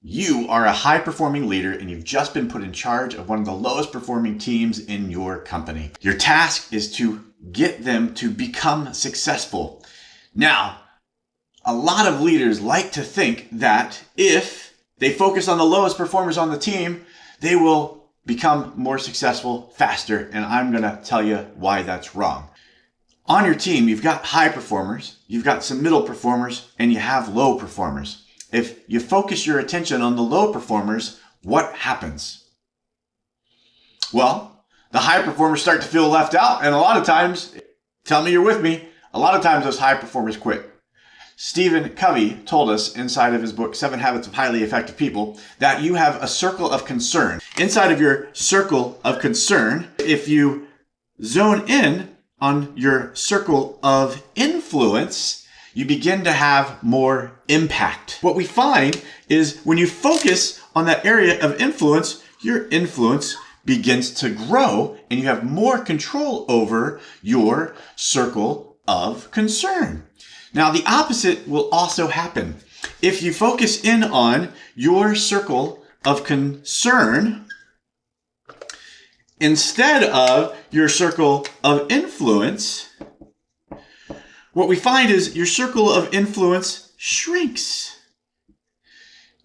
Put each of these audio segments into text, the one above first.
You are a high-performing leader and you've just been put in charge of one of the lowest performing teams in your company. Your task is to get them to become successful. Now, a lot of leaders like to think that if they focus on the lowest performers on the team, they will become more successful faster, and I'm going to tell you why that's wrong. On your team, you've got high performers, you've got some middle performers, and you have low performers. If you focus your attention on the low performers, what happens? Well, the high performers start to feel left out, and a lot of times, tell me you're with me, a lot of times those high performers quit. Stephen Covey told us inside of his book, 7 Habits of Highly Effective People, that you have a circle of concern. Inside of your circle of concern, if you zone in on your circle of influence, you begin to have more impact. What we find is when you focus on that area of influence, your influence begins to grow and you have more control over your circle of concern. Now, the opposite will also happen. If you focus in on your circle of concern instead of your circle of influence, what we find is your circle of influence shrinks.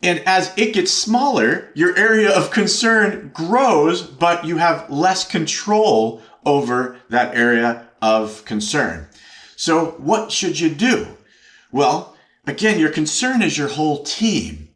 And as it gets smaller, your area of concern grows, but you have less control over that area of concern. So what should you do? Well, again, your concern is your whole team.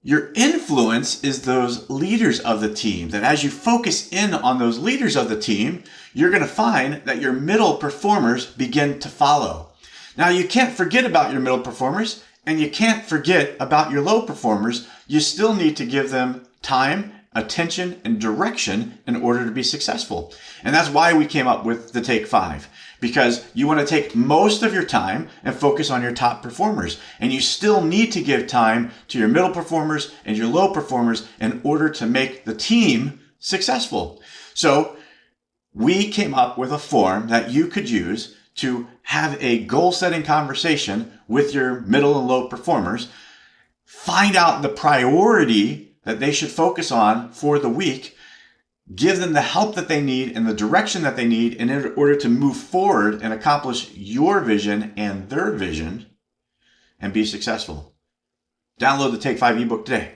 Your influence is those leaders of the team, that as you focus in on those leaders of the team, you're going to find that your middle performers begin to follow. Now, you can't forget about your middle performers and you can't forget about your low performers. You still need to give them time, attention, and direction in order to be successful. And that's why we came up with the Take 5. Because you want to take most of your time and focus on your top performers. And you still need to give time to your middle performers and your low performers in order to make the team successful. So we came up with a form that you could use to have a goal-setting conversation with your middle and low performers. Find out the priority that they should focus on for the week. Give them the help that they need and the direction that they need in order to move forward and accomplish your vision and their vision and be successful. Download the Take 5 ebook today.